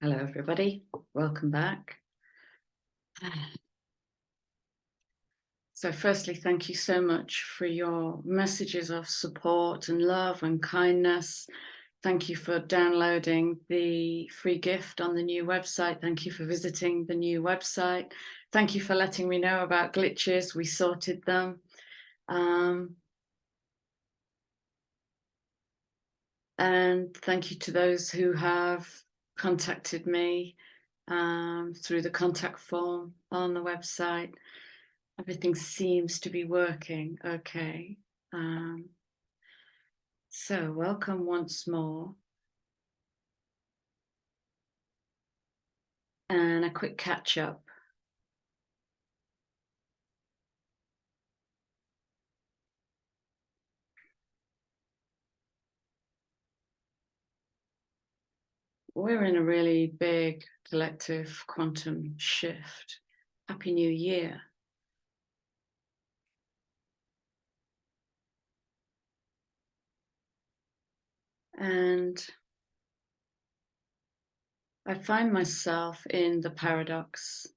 Hello, everybody. Welcome back. So firstly, thank you so much for your messages of support and love and kindness. Thank you for downloading the free gift on the new website. Thank you for visiting the new website. Thank you for letting me know about glitches. We sorted them. And thank you to those who have contacted me through the contact form on the website. Everything seems to be working okay. So welcome once more. And a quick catch up. We're in a really big collective quantum shift. Happy New Year. And I find myself in the paradox.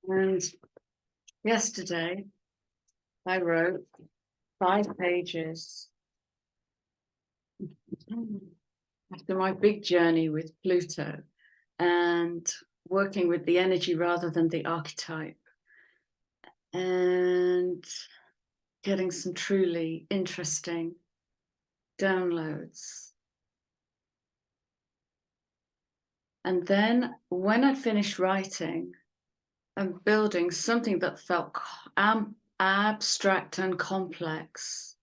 And yesterday I wrote 5 pages after my big journey with Pluto and working with the energy rather than the archetype, and getting some truly interesting downloads. And then when I'd finished writing and building something that felt abstract and complex,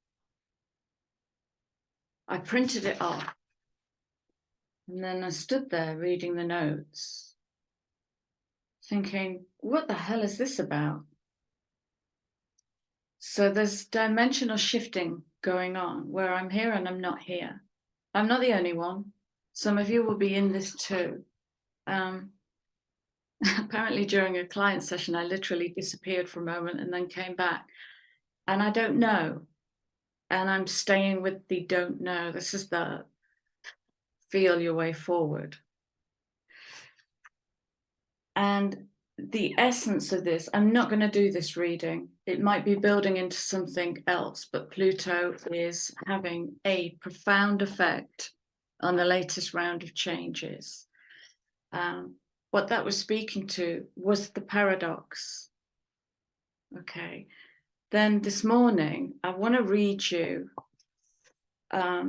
I printed it off. And then I stood there reading the notes, thinking, what the hell is this about? So there's dimensional shifting going on where I'm here and I'm not here. I'm not the only one. Some of you will be in this too. Apparently during a client session, I literally disappeared for a moment and then came back. And I don't know. And I'm staying with the don't know. This is the feel your way forward. And the essence of this, I'm not going to do this reading. It might be building into something else, but Pluto is having a profound effect on the latest round of changes. What that was speaking to was the paradox. Okay. Then this morning, I want to read you. I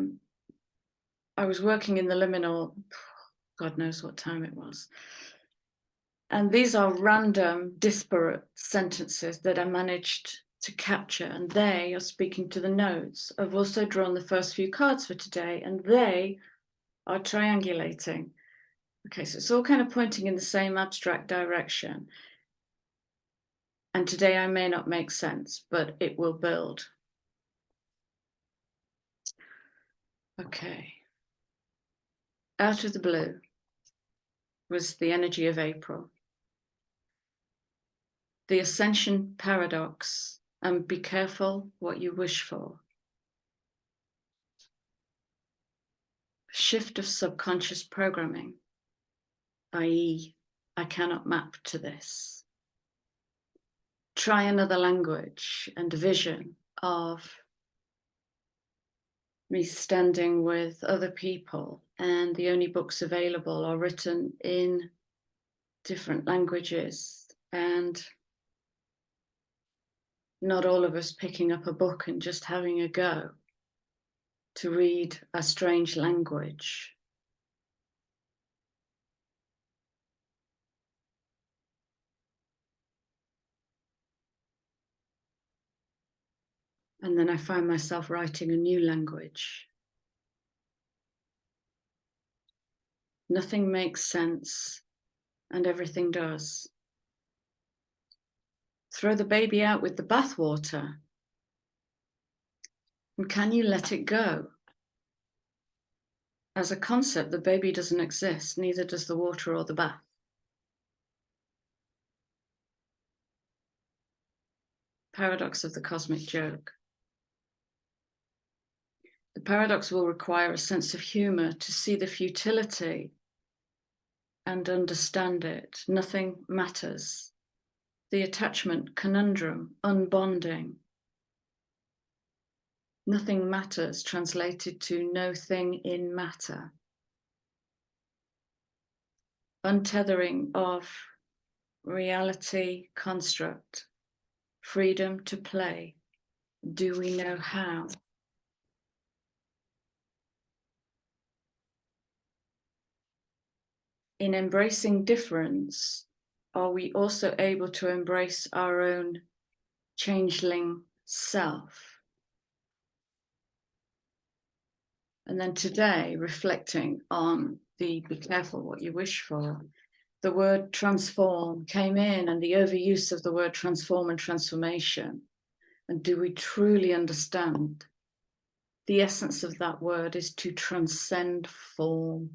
was working in the liminal, God knows what time it was. And these are random, disparate sentences that I managed to capture, and they are speaking to the nodes. I've also drawn the first few cards for today, and they are triangulating. Okay, so it's all kind of pointing in the same abstract direction. And today I may not make sense, but it will build. Okay. Out of the blue was the energy of April. The ascension paradox, and be careful what you wish for. Shift of subconscious programming, i.e., I cannot map to this. Try another language and vision of me standing with other people, and the only books available are written in different languages, and not all of us picking up a book and just having a go to read a strange language. And then I find myself writing a new language. Nothing makes sense, and everything does. Throw the baby out with the bathwater. And can you let it go? As a concept, the baby doesn't exist, neither does the water or the bath. Paradox of the cosmic joke. The paradox will require a sense of humor to see the futility and understand it. Nothing matters. The attachment conundrum, unbonding. Nothing matters, translated to no thing in matter. Untethering of reality construct, freedom to play. Do we know how? In embracing difference, are we also able to embrace our own changeling self? And then today, reflecting on the be careful what you wish for, the word transform came in, and the overuse of the word transform and transformation. And do we truly understand? The essence of that word is to transcend form.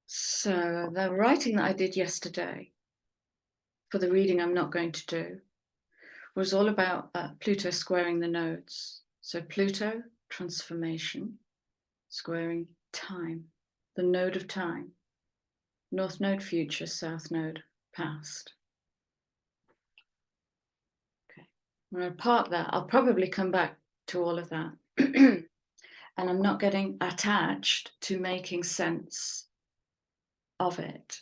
So the writing that I did yesterday for the reading I'm not going to do was all about Pluto squaring the nodes. So Pluto, transformation, squaring time, the node of time, north node future, south node past. Okay, I'm going to park that. I'll probably come back to all of that. And I'm not getting attached to making sense of it.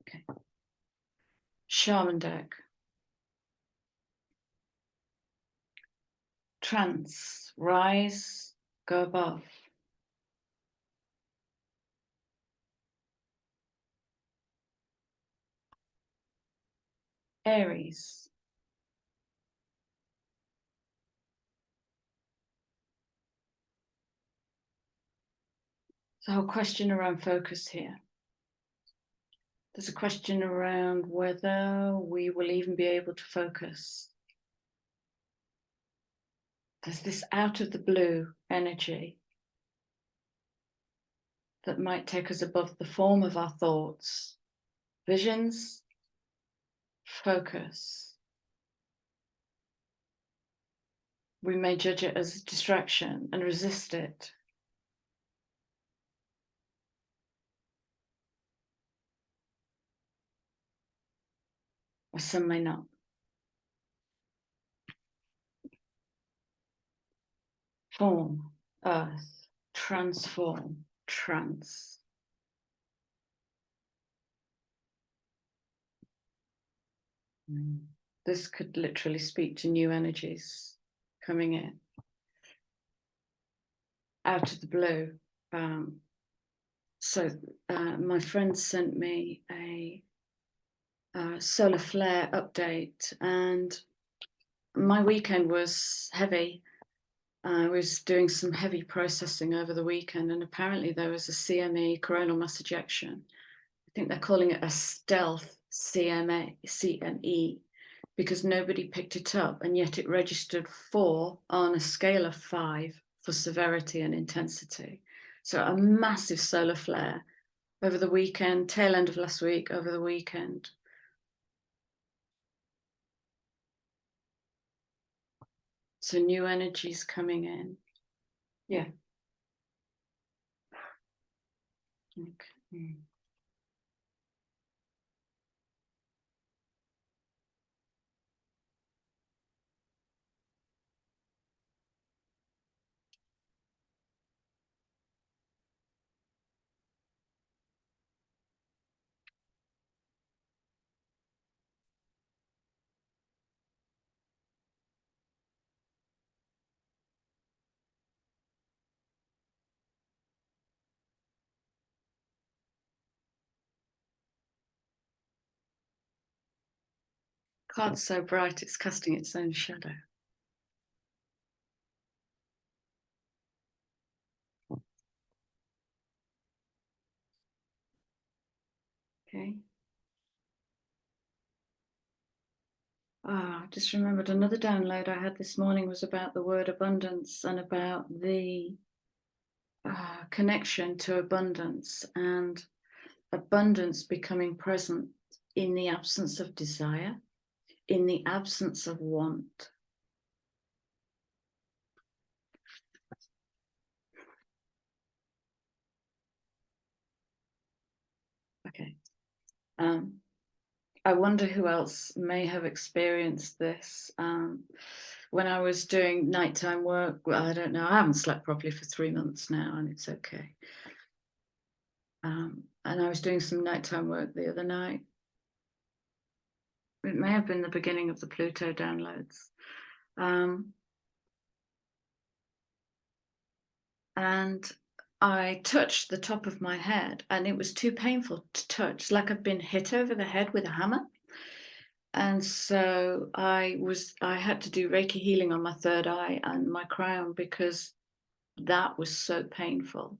Okay. Shaman deck. Trance, rise, go above. Aries. The whole question around focus here. There's a question around whether we will even be able to focus. There's this out of the blue energy that might take us above the form of our thoughts, visions, focus. We may judge it as a distraction and resist it. Or some may not. Form, earth, transform, trance. This could literally speak to new energies coming in out of the blue. So my friend sent me a solar flare update, and my weekend was heavy. I was doing some heavy processing over the weekend, and apparently there was a CME, coronal mass ejection. I think they're calling it a stealth CME, because nobody picked it up, and yet it registered 4 on a scale of 5 for severity and intensity. So a massive solar flare over the weekend, tail end of last week, over the weekend. So new energies coming in. Yeah. Okay. Card's so bright, it's casting its own shadow. Okay. I just remembered another download I had this morning was about the word abundance and about the connection to abundance and abundance becoming present in the absence of desire, in the absence of want. Okay. I wonder who else may have experienced this. When I was doing nighttime work, well, I don't know, I haven't slept properly for 3 months now, and it's okay. And I was doing some nighttime work the other night. It may have been the beginning of the Pluto downloads. And I touched the top of my head, and it was too painful to touch, like I've been hit over the head with a hammer. And so I had to do Reiki healing on my third eye and my crown because that was so painful,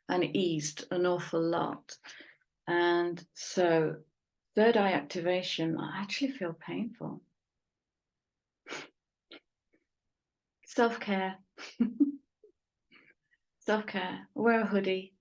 and it eased an awful lot. And so third eye activation, I actually feel painful. Self-care. Self-care. Wear a hoodie.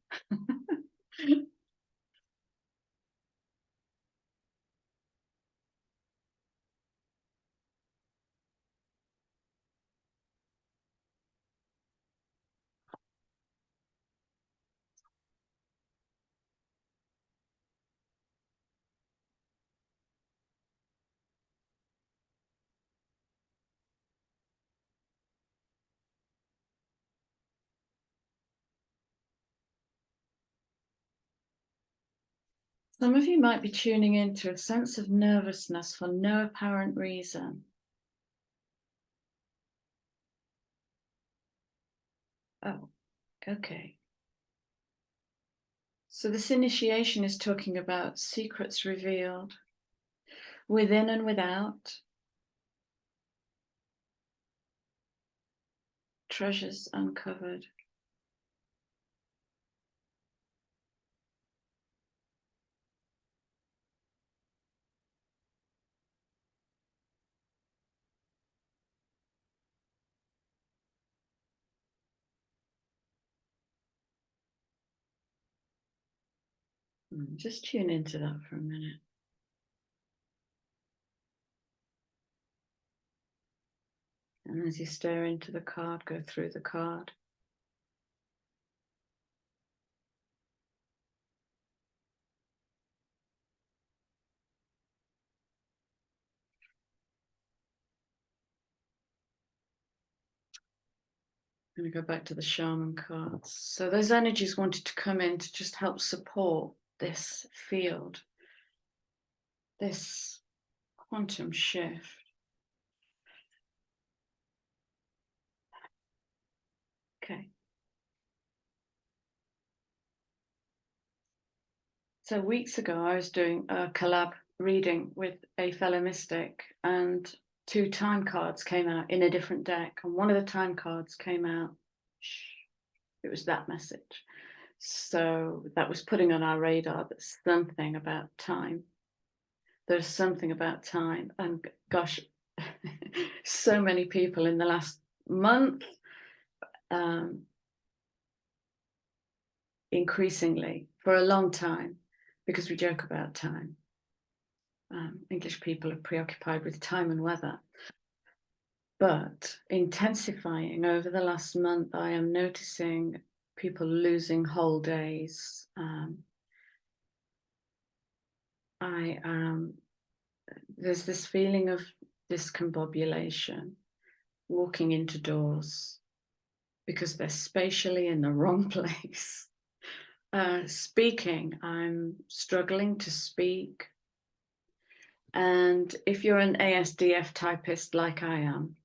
Some of you might be tuning into a sense of nervousness for no apparent reason. Oh, okay. So this initiation is talking about secrets revealed within and without, treasures uncovered. Just tune into that for a minute. And as you stare into the card, go through the card. I'm going to go back to the shaman cards. So those energies wanted to come in to just help support this field, this quantum shift. Okay. So weeks ago, I was doing a collab reading with a fellow mystic, and 2 time cards came out in a different deck. And one of the time cards came out, it was that message. So that was putting on our radar that something about time. There's something about time. And gosh, so many people in the last month, increasingly for a long time, because we joke about time. English people are preoccupied with time and weather. But intensifying over the last month, I am noticing people losing whole days. There's this feeling of discombobulation, walking into doors because they're spatially in the wrong place. Speaking, I'm struggling to speak. And if you're an ASDF typist like I am,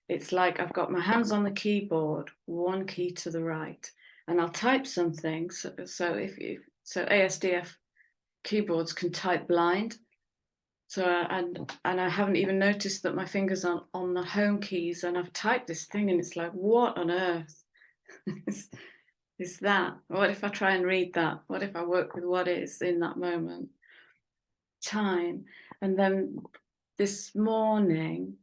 it's like I've got my hands on the keyboard, one key to the right, and I'll type something. So ASDF keyboards can type blind. So and I haven't even noticed that my fingers are on the home keys, and I've typed this thing, and it's like, what on earth is that? What if I try and read that? What if I work with what is in that moment? Time. And then this morning,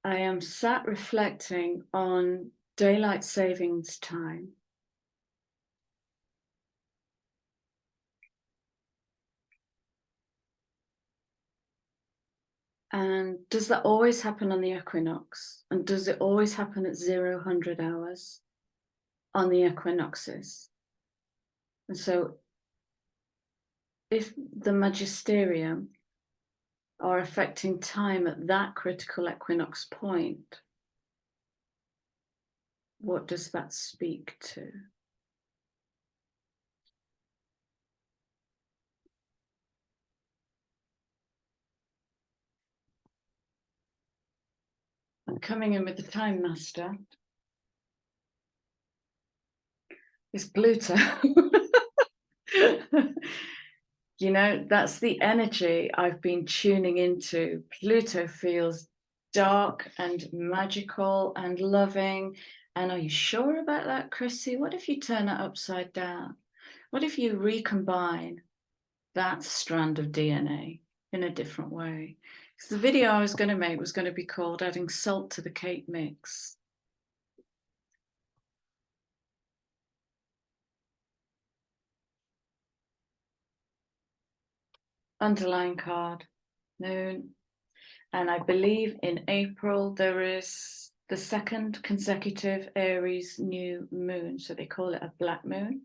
I am sat reflecting on daylight savings time. And does that always happen on the equinox? And does it always happen at 00 hours on the equinoxes? And so if the magisterium are affecting time at that critical equinox point, what does that speak to? I'm coming in with the time master. It's Pluto. You know, that's the energy I've been tuning into. Pluto feels dark and magical and loving. And are you sure about that, Chrissy? What if you turn it upside down? What if you recombine that strand of DNA in a different way? Because the video I was going to make was going to be called Adding Salt to the Cake Mix. Underlying card, Moon. And I believe in April there is the second consecutive Aries new moon. So they call it a black moon.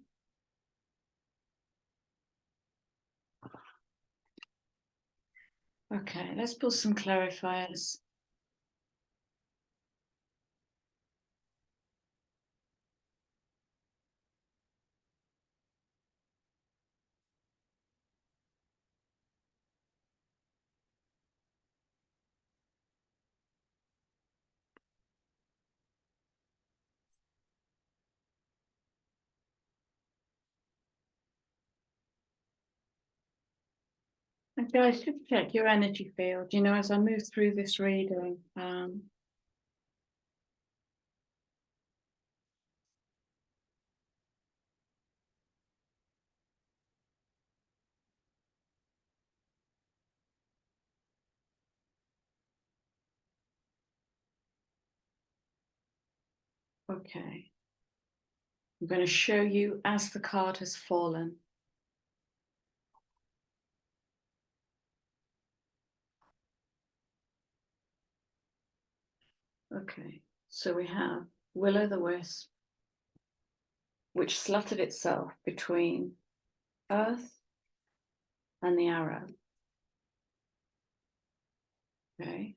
Okay, let's pull some clarifiers. And guys, just check your energy field, you know, as I move through this reading. Okay. I'm going to show you as the card has fallen. Okay, so we have Will-o'-the-Wisp, which slotted itself between Earth and the arrow. Okay,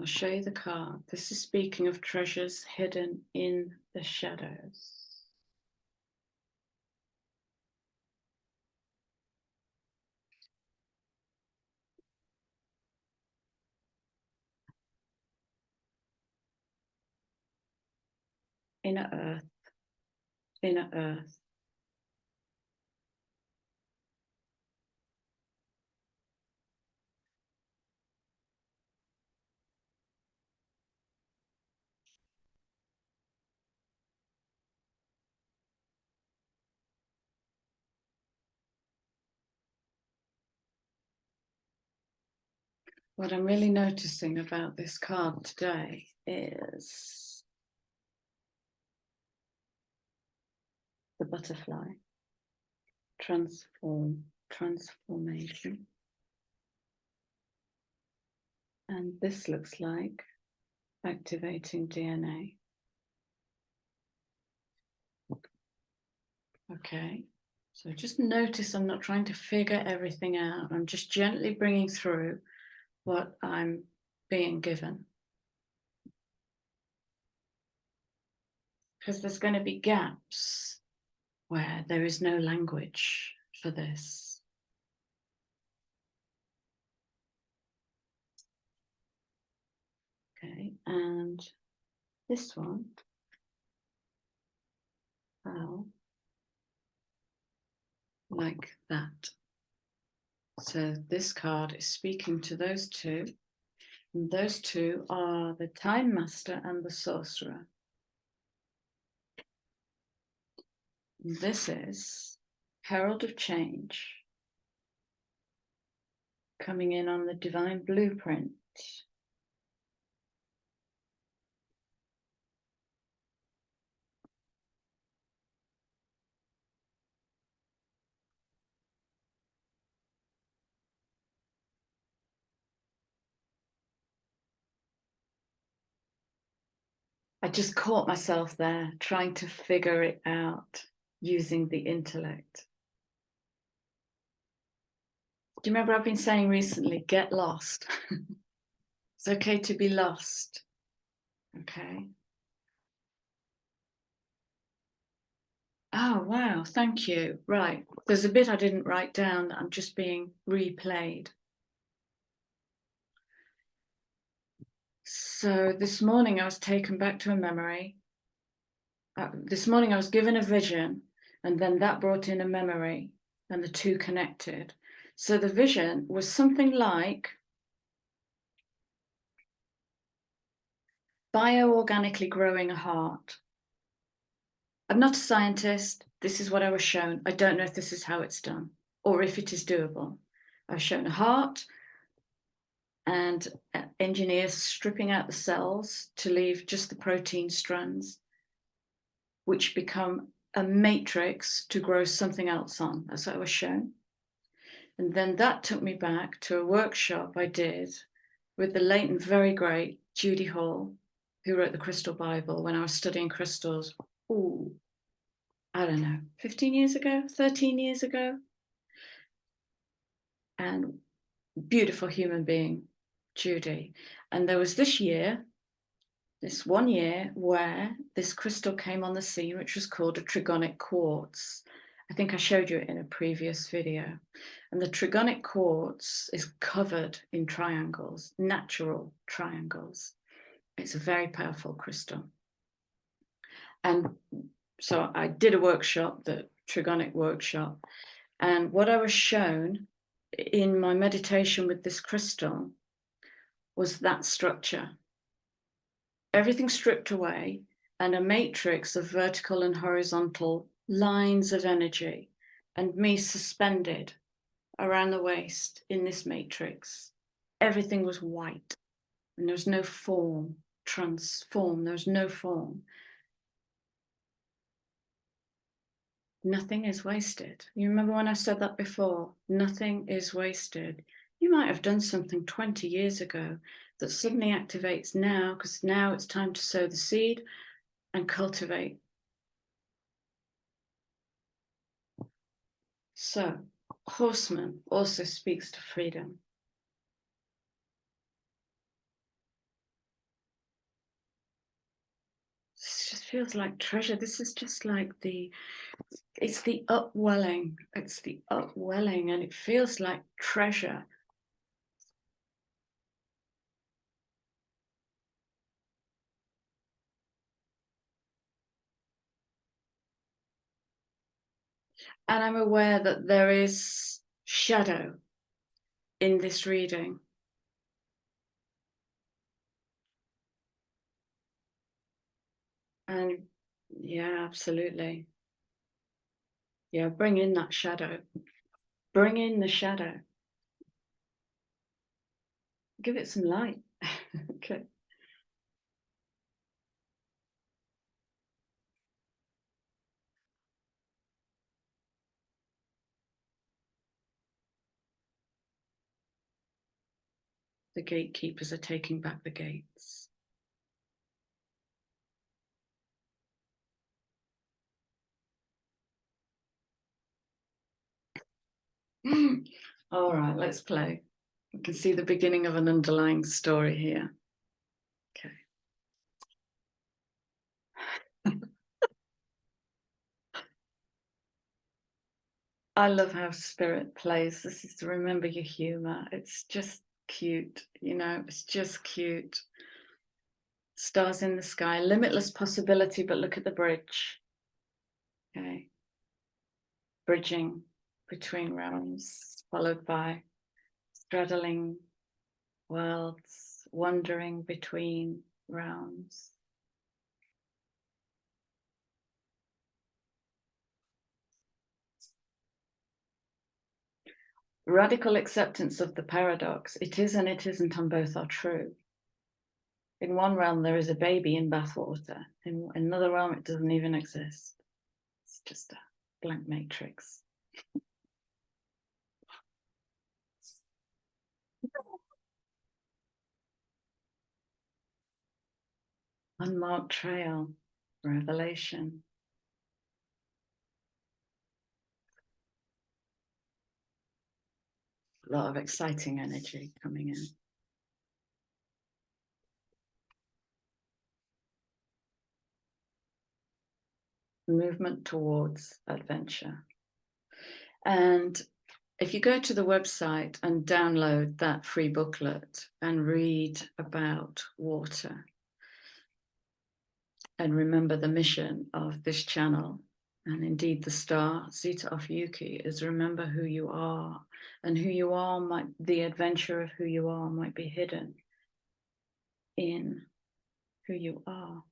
I'll show you the card. This is speaking of treasures hidden in the shadows. Inner Earth, inner Earth. What I'm really noticing about this card today is the butterfly, transformation. And this looks like activating DNA. Okay, so just notice I'm not trying to figure everything out. I'm just gently bringing through what I'm being given. Because there's going to be gaps where there is no language for this. Okay, and this one, well, like that. So this card is speaking to those two, and those two are the Time Master and the Sorcerer. This is Herald of Change. coming in on the divine blueprint. I just caught myself there trying to figure it out using the intellect. Do you remember I've been saying recently, get lost? It's okay to be lost. Okay. Oh, wow. Thank you. Right. There's a bit I didn't write down that I'm just being replayed. So this morning I was taken back to a memory. This morning I was given a vision, and then that brought in a memory, and the two connected. So the vision was something like bioorganically growing a heart. I'm not a scientist. This is what I was shown. I don't know if this is how it's done or if it is doable. I was shown a heart and engineers stripping out the cells to leave just the protein strands, which become a matrix to grow something else on. That's what I was shown. And then that took me back to a workshop I did with the late and very great Judy Hall, who wrote the Crystal Bible when I was studying crystals. Ooh, I don't know, 15 years ago, 13 years ago. And beautiful human being, Judy. And there was this one year, where this crystal came on the scene, which was called a trigonic quartz. I think I showed you it in a previous video. And the trigonic quartz is covered in triangles, natural triangles. It's a very powerful crystal. And so I did a workshop, the trigonic workshop. And what I was shown in my meditation with this crystal was that structure. Everything stripped away, and a matrix of vertical and horizontal lines of energy, and me suspended around the waist in this matrix. Everything was white, and there was no form, transform, there was no form. Nothing is wasted. You remember when I said that before? Nothing is wasted. You might have done something 20 years ago that suddenly activates now, because now it's time to sow the seed and cultivate. So, horseman also speaks to freedom. This just feels like treasure. This is just like it's the upwelling. It's the upwelling, and it feels like treasure. And I'm aware that there is shadow in this reading. And yeah, absolutely. Yeah, bring in that shadow. Bring in the shadow. Give it some light. Okay. The gatekeepers are taking back the gates. All right, let's play. You can see the beginning of an underlying story here. Okay. I love how spirit plays. This is to remember your humor. It's just cute, you know, it's just cute. Stars in the sky, limitless possibility, but look at the bridge. Okay. Bridging between realms, followed by straddling worlds, wandering between realms. Radical acceptance of the paradox. It is and it isn't, and both are true. In one realm, there is a baby in bathwater. In another realm, it doesn't even exist. It's just a blank matrix. Unmarked trail, revelation. A lot of exciting energy coming in. Movement towards adventure. And if you go to the website and download that free booklet and read about water, and remember the mission of this channel, and indeed the star, Zeta Ophiuchi, is remember who you are, and who you are might, the adventure of who you are might be hidden in who you are.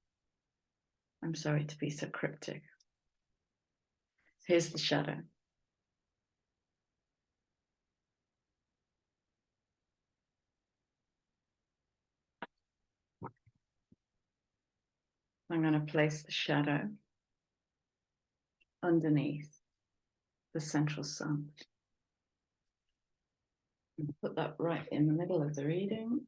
I'm sorry to be so cryptic. Here's the shadow. I'm going to place the shadow underneath the central sun. And put that right in the middle of the reading.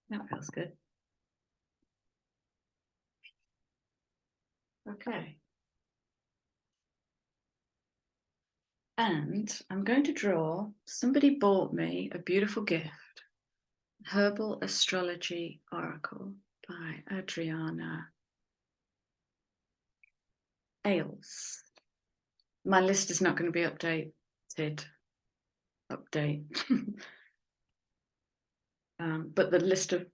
That feels good. Okay. And I'm going to draw, somebody bought me a beautiful gift, Herbal Astrology Oracle by Adriana Ailes. My list is not going to be updated. But the list of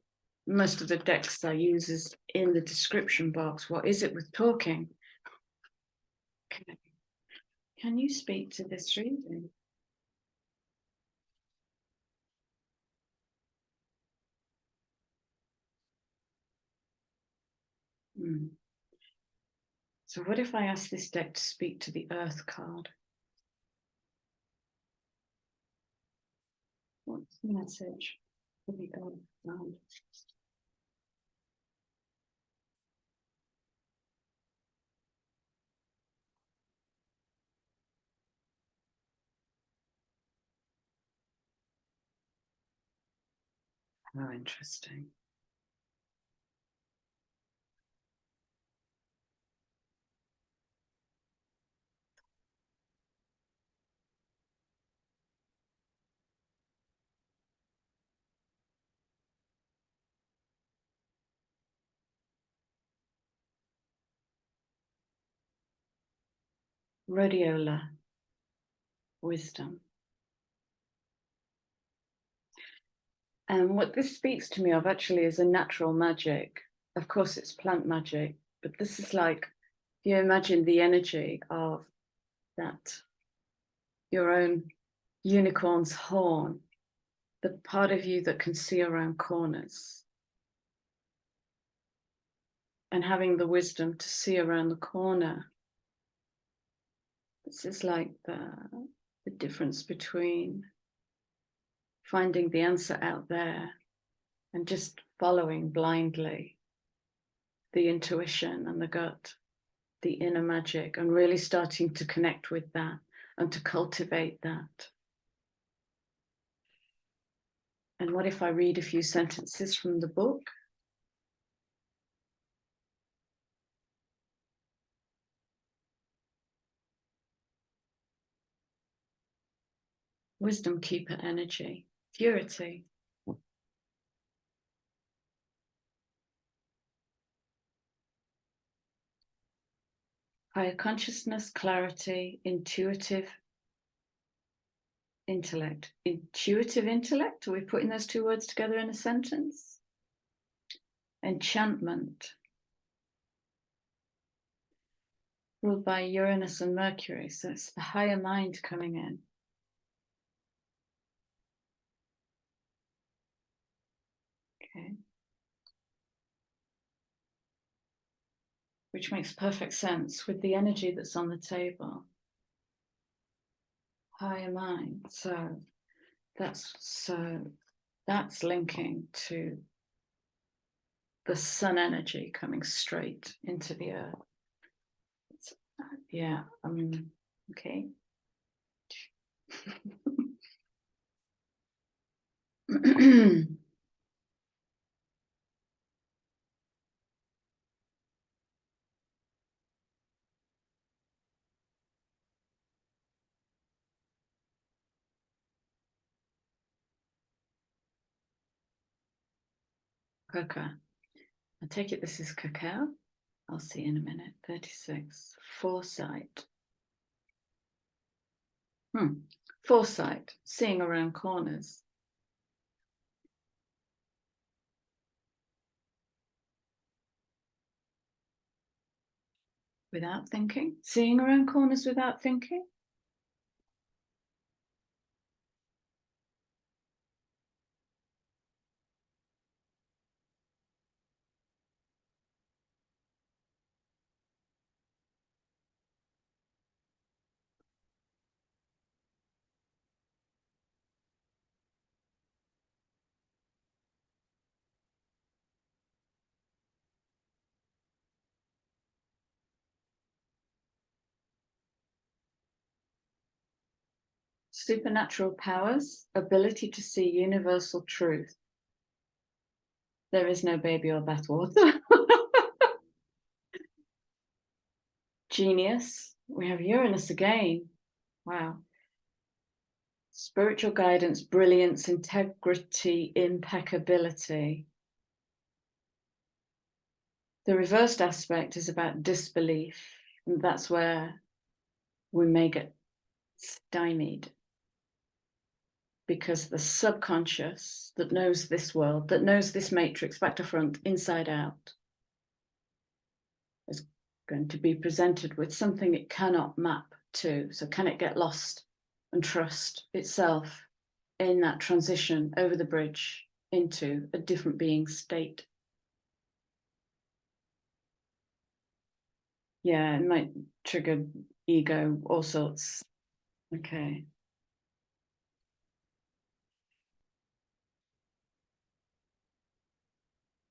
most of the decks I use is in the description box. What is it with talking? Okay. Can you speak to this reading? So what if I ask this deck to speak to the Earth card? What's the message for the Earth card? Oh, interesting. Rhodiola, wisdom. And what this speaks to me of actually is a natural magic. Of course, it's plant magic, but this is like, you imagine the energy of that, your own unicorn's horn, the part of you that can see around corners, and having the wisdom to see around the corner. This is like the difference between finding the answer out there and just following blindly the intuition and the gut, the inner magic, and really starting to connect with that and to cultivate that. And what if I read a few sentences from the book? Wisdom keeper energy, purity. Higher consciousness, clarity, intuitive intellect. Intuitive intellect? Are we putting those two words together in a sentence? Enchantment. Ruled by Uranus and Mercury. So it's the higher mind coming in. Okay. which makes perfect sense with the energy that's on the table. Higher mind. So that's linking to the sun energy coming straight into the earth. Yeah, I mean, okay. Cocoa. I take it this is cacao. I'll see in a minute. 36. Foresight. Foresight. Seeing around corners. Without thinking. Seeing around corners without thinking. Supernatural powers, ability to see universal truth. There is no baby or bathwater. Genius. We have Uranus again. Wow. Spiritual guidance, brilliance, integrity, impeccability. The reversed aspect is about disbelief, and that's where we may get stymied. Because the subconscious that knows this world, that knows this matrix back to front, inside out, is going to be presented with something it cannot map to. So can it get lost and trust itself in that transition over the bridge into a different being state? Yeah, it might trigger ego, all sorts. Okay.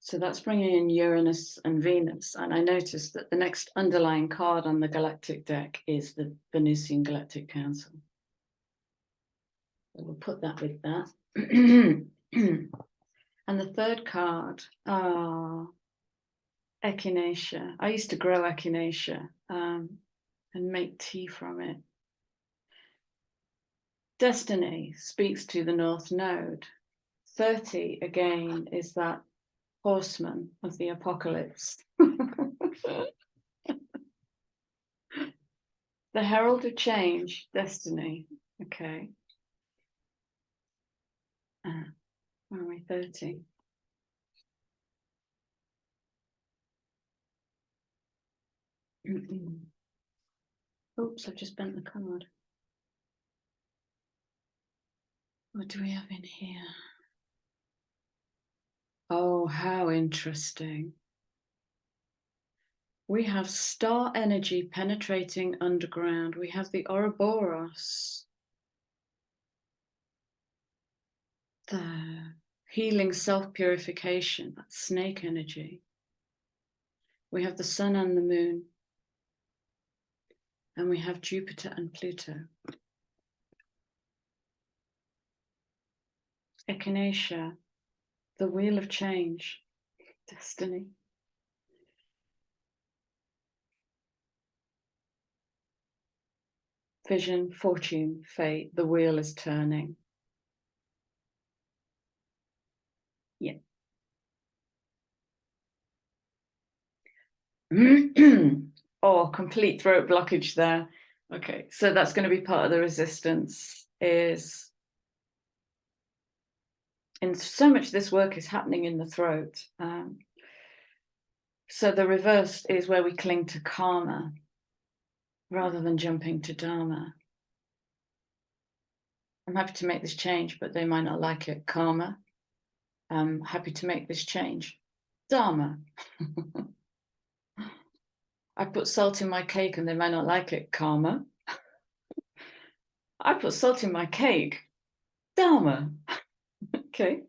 So that's bringing in Uranus and Venus. And I noticed that the next underlying card on the galactic deck is the Venusian Galactic Council. So we'll put that with that. And the third card, Echinacea. I used to grow Echinacea and make tea from it. Destiny speaks to the North Node. 30, again, is that horseman of the apocalypse. The herald of change, destiny. Okay. Where are we? 30. Oops, I've just bent the card. What do we have in here? Oh, how interesting. We have star energy penetrating underground. We have the Ouroboros. The healing self-purification, that snake energy. We have the sun and the moon. And we have Jupiter and Pluto. Echinacea, the wheel of change, destiny. Vision, fortune, fate, the wheel is turning. Yeah. Oh, complete throat blockage there. Okay, so that's going to be part of the resistance. Is in so much of this work is happening in the throat. So the reverse is where we cling to karma rather than jumping to dharma. I'm happy to make this change, but they might not like it. Karma. I'm happy to make this change. Dharma. I put salt in my cake and they might not like it, karma. I put salt in my cake, dharma. Okay.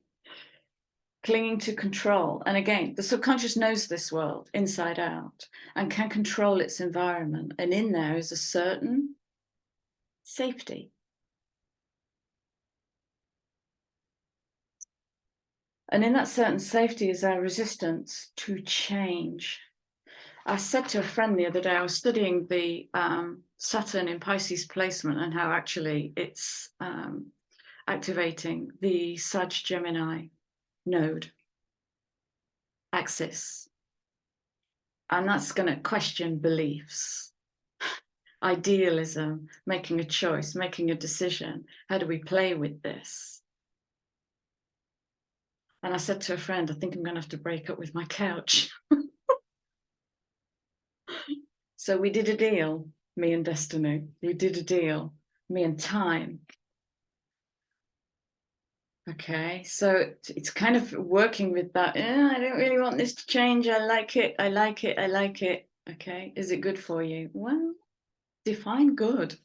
Clinging to control. And again, the subconscious knows this world inside out and can control its environment. And in there is a certain safety. And in that certain safety is our resistance to change. I said to a friend the other day, I was studying the Saturn in Pisces placement and how actually it's activating the Sag Gemini node axis. And that's going to question beliefs, idealism, making a choice, making a decision. How do we play with this? And I said to a friend, I think I'm going to have to break up with my couch. So we did a deal, me and Destiny. We did a deal, me and time. Okay, so it's kind of working with that. I don't really want this to change. I like it. I like it. I like it. Okay, is it good for you? Well, define good.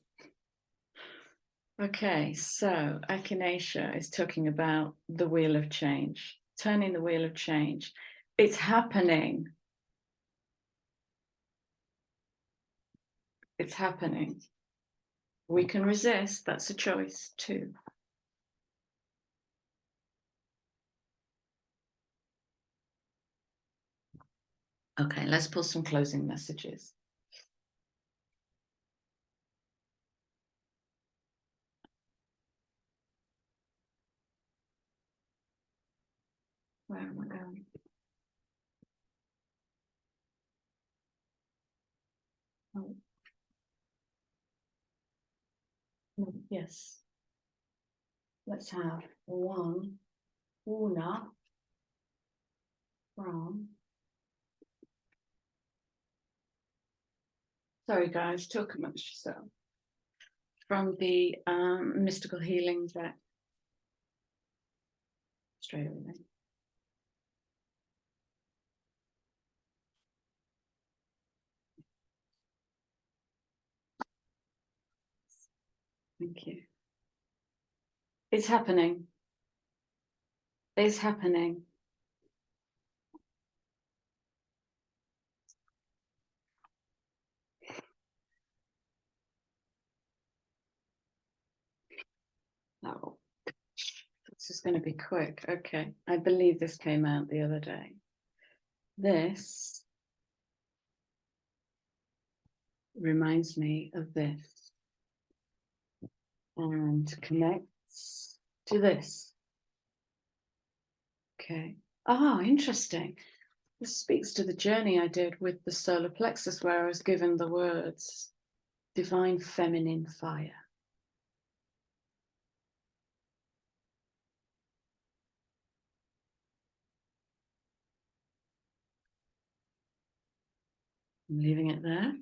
Okay, so Echinacea is talking about the wheel of change, turning the wheel of change. It's happening. It's happening. We can resist. That's a choice too. Okay, let's pull some closing messages. Where am I going? Oh. No, yes. Let's have one Una from. Sorry, guys, talk amongst yourself. From the mystical healing deck. Straight away. Thank you. It's happening. It's happening. Oh, this is going to be quick. Okay, I believe this came out the other day. This reminds me of this and connects to this. Okay. Ah, interesting. This speaks to the journey I did with the solar plexus, where I was given the words divine feminine fire. I'm leaving it there.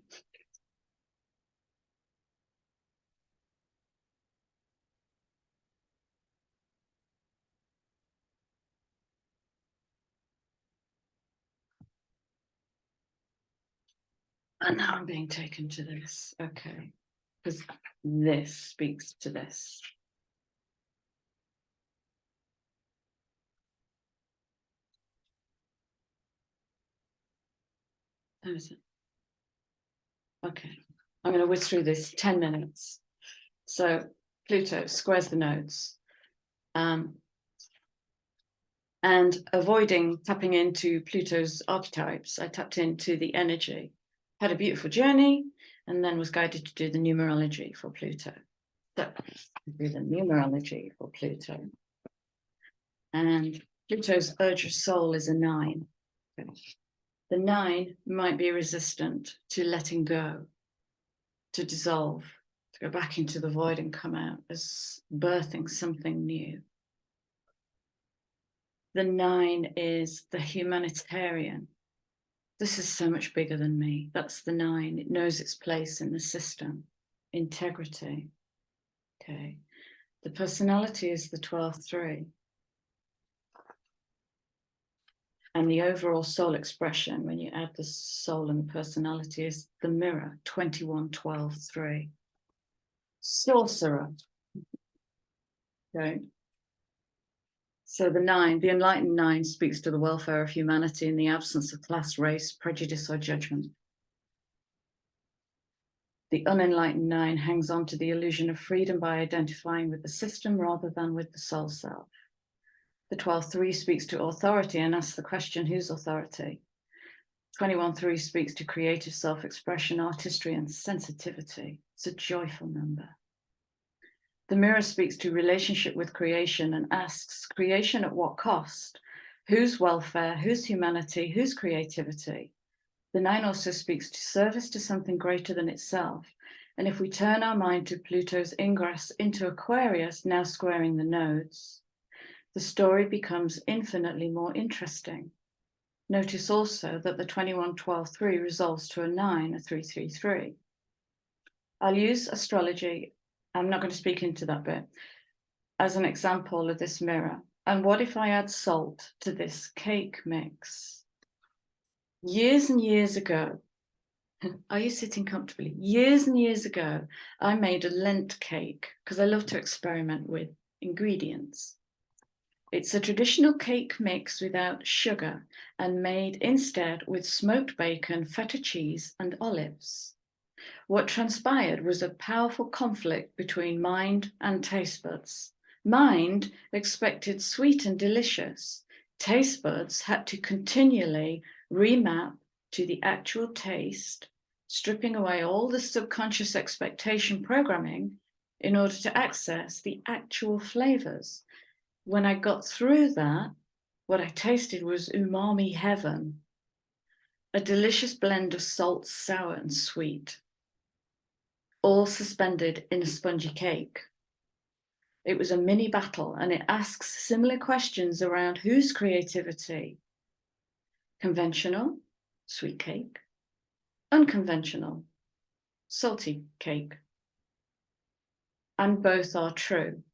And now I'm being taken to this. Okay. Because this speaks to this. How is it? Okay. I'm going to whiz through this 10 minutes. So Pluto squares the nodes. And avoiding tapping into Pluto's archetypes, I tapped into the energy, had a beautiful journey, and then was guided to do the numerology for Pluto. So do the numerology for Pluto. And Pluto's urge of soul is a 9. The 9 might be resistant to letting go, to dissolve, to go back into the void and come out as birthing something new. The 9 is the humanitarian. This is so much bigger than me. That's the 9. It knows its place in the system. Integrity. Okay. The personality is the 12-3. And the overall soul expression, when you add the soul and the personality, is the mirror, 21-12-3. Sorcerer. Okay. So the 9, the enlightened 9, speaks to the welfare of humanity in the absence of class, race, prejudice, or judgment. The unenlightened 9 hangs on to the illusion of freedom by identifying with the system rather than with the soul self. The 12-3 speaks to authority and asks the question, whose authority? 21-3 speaks to creative self-expression, artistry, and sensitivity. It's a joyful number. The mirror speaks to relationship with creation and asks, creation at what cost? Whose welfare, whose humanity, whose creativity? The 9 also speaks to service to something greater than itself. And if we turn our mind to Pluto's ingress into Aquarius, now squaring the nodes, the story becomes infinitely more interesting. Notice also that the 21-12-3 resolves to a 9, a 3-3-3. I'll use astrology, I'm not going to speak into that bit, as an example of this mirror. And what if I add salt to this cake mix? Years and years ago, are you sitting comfortably? Years and years ago, I made a Lent cake because I love to experiment with ingredients. It's a traditional cake mix without sugar and made instead with smoked bacon, feta cheese, and olives. What transpired was a powerful conflict between mind and taste buds. Mind expected sweet and delicious. Taste buds had to continually remap to the actual taste, stripping away all the subconscious expectation programming in order to access the actual flavors. When I got through that, what I tasted was umami heaven, a delicious blend of salt, sour, and sweet, all suspended in a spongy cake. It was a mini battle, and it asks similar questions around whose creativity? Conventional, sweet cake. Unconventional, salty cake. And both are true.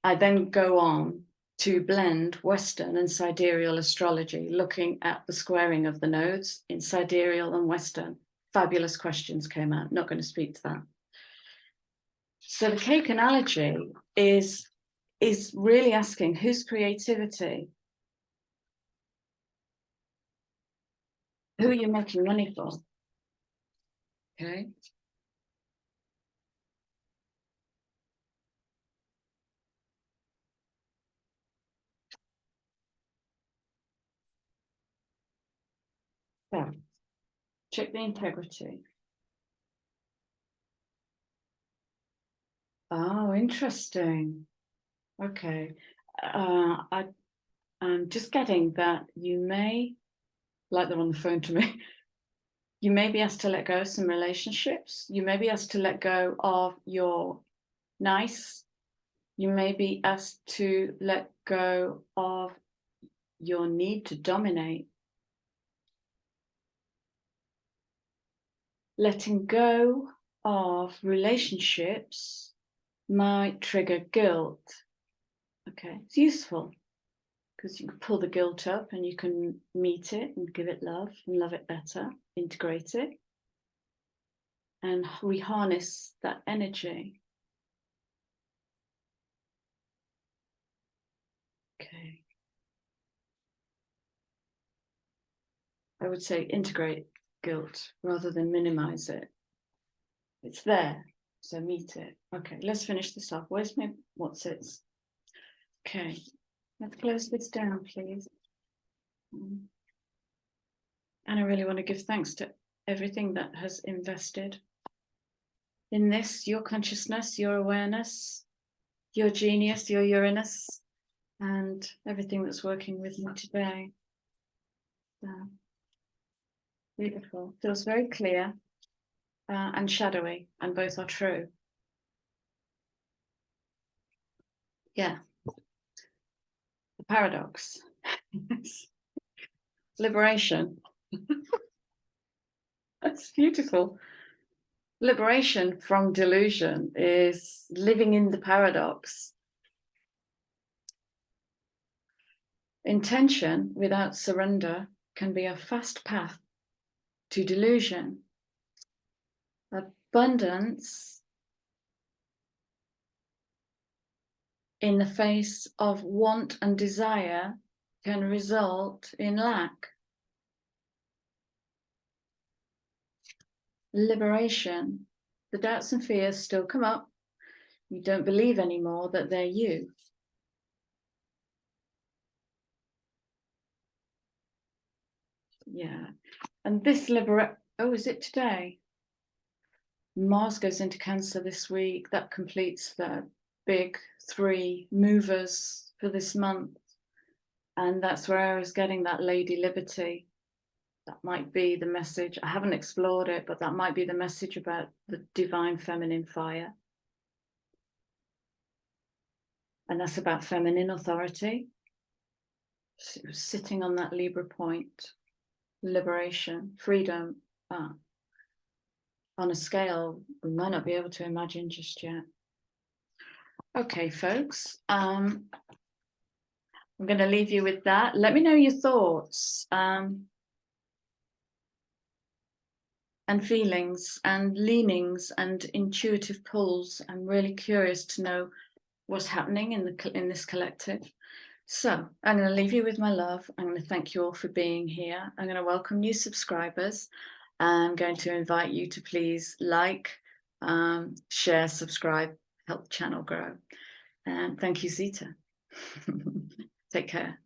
I then go on to blend Western and sidereal astrology, looking at the squaring of the nodes in sidereal and Western. Fabulous questions came out, not going to speak to that. So the cake analogy is really asking whose creativity? Who are you making money for? Okay. So check the integrity. Oh, interesting. Okay. I'm just getting that you may, like they're on the phone to me, you may be asked to let go of some relationships. You may be asked to let go of your nice. You may be asked to let go of your need to dominate. Letting go of relationships might trigger guilt. Okay, it's useful because you can pull the guilt up and you can meet it and give it love and love it better, integrate it, and we harness that energy. Okay. I would say integrate guilt rather than minimize it. It's there, so meet it. Okay, let's finish this off. Where's my, what's it? Okay, let's close this down, please. And I really want to give thanks to everything that has invested in this, your consciousness, your awareness, your genius, your Uranus, and everything that's working with me today. So, beautiful. Feels very clear and shadowy, and both are true. Yeah. The paradox. Liberation. That's beautiful. Liberation from delusion is living in the paradox. Intention without surrender can be a fast path to delusion. Abundance in the face of want and desire can result in lack. Liberation. The doubts and fears still come up. You don't believe anymore that they're you. Yeah. And this oh, is it today? Mars goes into Cancer this week. That completes the big 3 movers for this month. And that's where I was getting that Lady Liberty. That might be the message. I haven't explored it, but that might be the message about the divine feminine fire. And that's about feminine authority. Sitting on that Libra point, liberation, freedom, on a scale we might not be able to imagine just yet. Okay, folks, I'm going to leave you with that. Let me know your thoughts and feelings and leanings and intuitive pulls. I'm really curious to know what's happening in this collective. So I'm going to leave you with my love. I'm going to thank you all for being here. I'm going to welcome new subscribers. I'm going to invite you to please like, share, subscribe, help the channel grow. And thank you, Zeta. Take care.